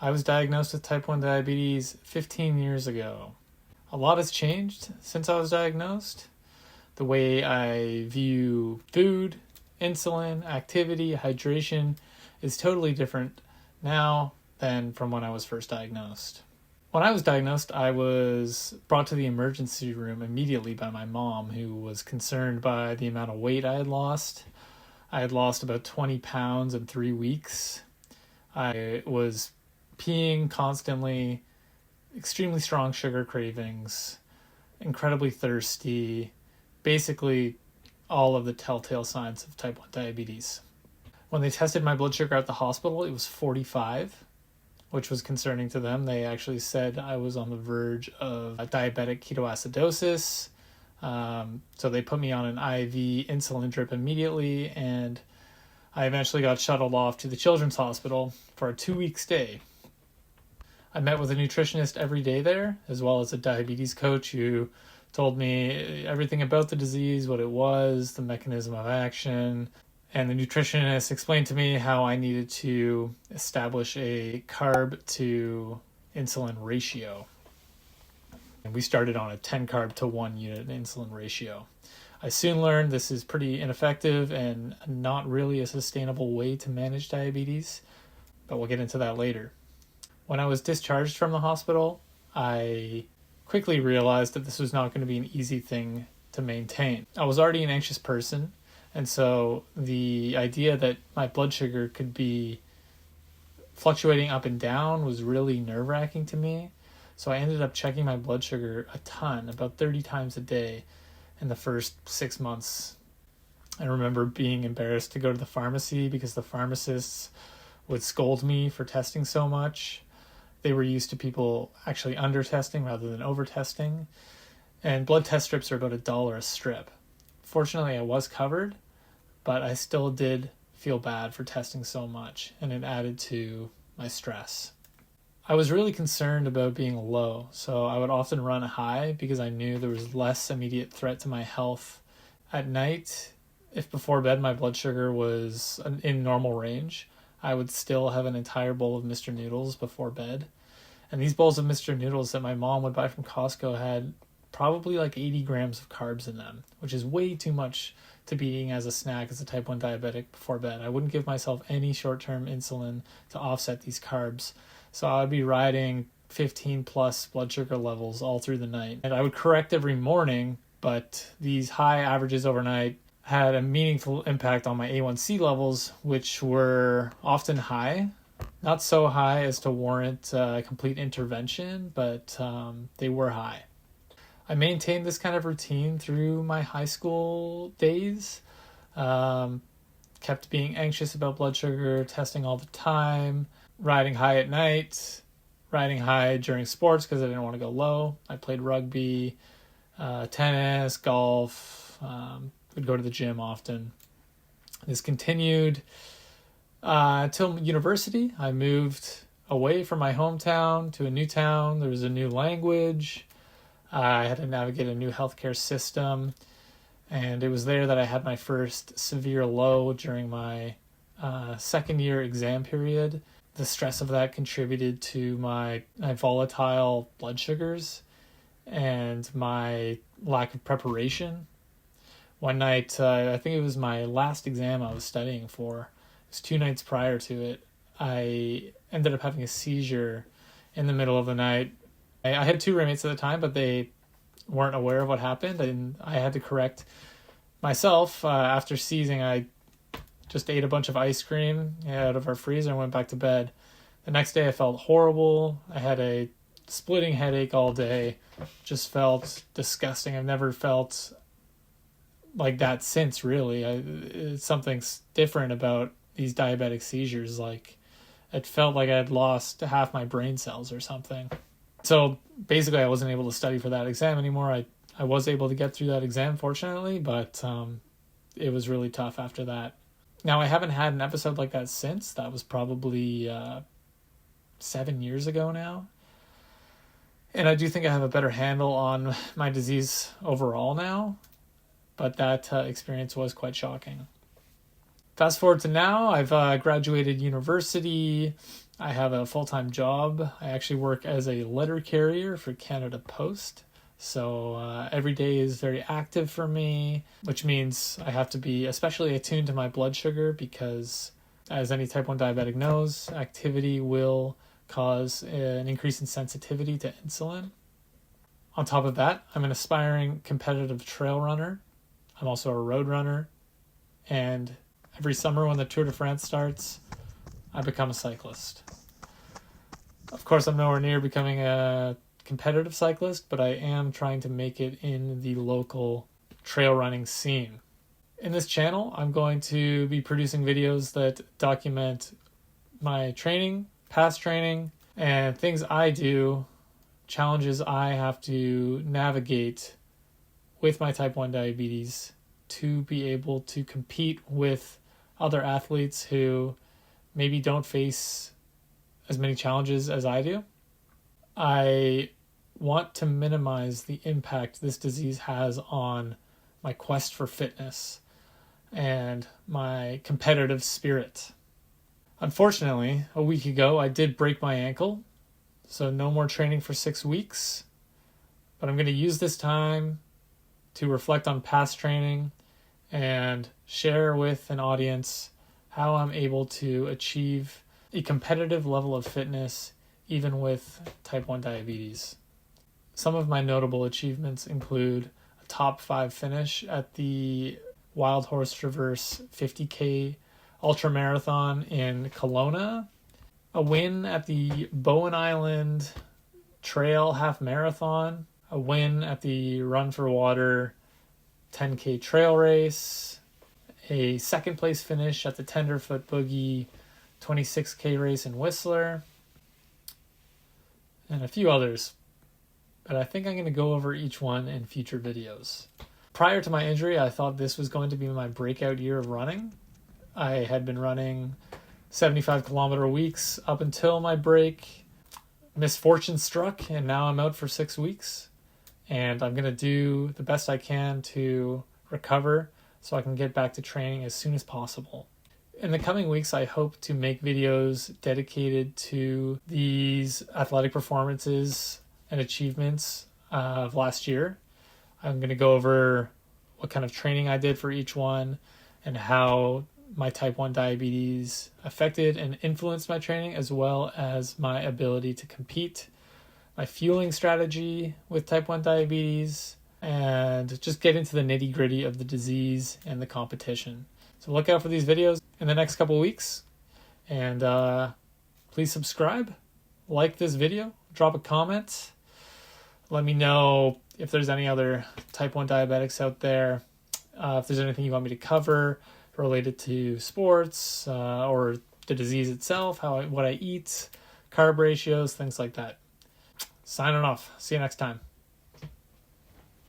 I was diagnosed with type 1 diabetes 15 years ago. A lot has changed since I was diagnosed. The way I view food, insulin, activity, hydration is totally different now than from when I was first diagnosed. When I was diagnosed, I was brought to the emergency room immediately by my mom, who was concerned by the amount of weight I had lost. I had lost about 20 pounds in 3 weeks. I was peeing constantly, extremely strong sugar cravings, incredibly thirsty, basically all of the telltale signs of type 1 diabetes. When they tested my blood sugar at the hospital, it was 45, which was concerning to them. They actually said I was on the verge of diabetic ketoacidosis. So they put me on an IV insulin drip immediately, and I eventually got shuttled off to the Children's Hospital for a 2-week stay. I met with a nutritionist every day there, as well as a diabetes coach who told me everything about the disease, what it was, the mechanism of action. And the nutritionist explained to me how I needed to establish a carb to insulin ratio. And we started on a 10 carb to 1 unit insulin ratio. I soon learned this is pretty ineffective and not really a sustainable way to manage diabetes, but we'll get into that later. When I was discharged from the hospital, I quickly realized that this was not going to be an easy thing to maintain. I was already an anxious person, and so the idea that my blood sugar could be fluctuating up and down was really nerve-wracking to me. So I ended up checking my blood sugar a ton, about 30 times a day in the first 6 months. I remember being embarrassed to go to the pharmacy because the pharmacists would scold me for testing so much. They were used to people actually under-testing rather than over-testing. And blood test strips are about $1 a strip. Fortunately, I was covered, but I still did feel bad for testing so much, and it added to my stress. I was really concerned about being low, so I would often run high because I knew there was less immediate threat to my health. At night, if before bed my blood sugar was in normal range, I would still have an entire bowl of Mr. Noodles before bed. And these bowls of Mr. Noodles that my mom would buy from Costco had probably like 80 grams of carbs in them, which is way too much to be eating as a snack as a type 1 diabetic before bed. I wouldn't give myself any short-term insulin to offset these carbs. So I would be riding 15 plus blood sugar levels all through the night. And I would correct every morning, but these high averages overnight had a meaningful impact on my A1C levels, which were often high. Not so high as to warrant complete intervention, but they were high. I maintained this kind of routine through my high school days. Kept being anxious about blood sugar, testing all the time, riding high at night, riding high during sports because I didn't want to go low. I played rugby, tennis, golf, would go to the gym often. This continued till university. I moved away from my hometown to a new town. There was a new language. I had to navigate a new healthcare system. And it was there that I had my first severe low during my second year exam period. The stress of that contributed to my volatile blood sugars and my lack of preparation. One night, I think it was my last exam I was studying for. It was 2 nights prior to it. I ended up having a seizure in the middle of the night. I had 2 roommates at the time, but they weren't aware of what happened, and I had to correct myself. After seizing, I just ate a bunch of ice cream out of our freezer and went back to bed. The next day I felt horrible. I had a splitting headache all day. Just felt disgusting. I've never felt like that since, really. It's something different about these diabetic seizures. Like, it felt like I had lost half my brain cells or something. So basically I wasn't able to study for that exam anymore. I was able to get through that exam, fortunately, but it was really tough after that. Now, I haven't had an episode like that since. That was probably 7 years ago now. And I do think I have a better handle on my disease overall now, but that experience was quite shocking. Fast forward to now, I've graduated university. I have a full-time job. I actually work as a letter carrier for Canada Post. So every day is very active for me, which means I have to be especially attuned to my blood sugar because, as any type 1 diabetic knows, activity will cause an increase in sensitivity to insulin. On top of that, I'm an aspiring competitive trail runner. I'm also a road runner. And every summer when the Tour de France starts, I become a cyclist. Of course, I'm nowhere near becoming a competitive cyclist, but I am trying to make it in the local trail running scene. In this channel, I'm going to be producing videos that document my training, past training, and things I do, challenges I have to navigate with my type 1 diabetes to be able to compete with other athletes who maybe don't face as many challenges as I do. I want to minimize the impact this disease has on my quest for fitness and my competitive spirit. Unfortunately, a week ago, I did break my ankle, so no more training for 6 weeks. But I'm going to use this time to reflect on past training and share with an audience how I'm able to achieve a competitive level of fitness even with type 1 diabetes. Some of my notable achievements include a top 5 finish at the Wild Horse Traverse 50K ultramarathon in Kelowna, a win at the Bowen Island Trail Half Marathon, a win at the Run for Water 10K trail race, a second place finish at the Tenderfoot Boogie 26K race in Whistler, and a few others. But I think I'm going to go over each one in future videos. Prior to my injury, I thought this was going to be my breakout year of running. I had been running 75-kilometer weeks up until my break. Misfortune struck, and now I'm out for 6 weeks. And I'm going to do the best I can to recover so I can get back to training as soon as possible. In the coming weeks, I hope to make videos dedicated to these athletic performances and achievements of last year. I'm going to go over what kind of training I did for each one and how my type 1 diabetes affected and influenced my training, as well as my ability to compete, my fueling strategy with type 1 diabetes, and just get into the nitty gritty of the disease and the competition. So look out for these videos in the next couple weeks, and please subscribe, like this video, drop a comment. Let me know if there's any other type 1 diabetics out there, if there's anything you want me to cover related to sports or the disease itself, what I eat, carb ratios, things like that. Signing off. See you next time.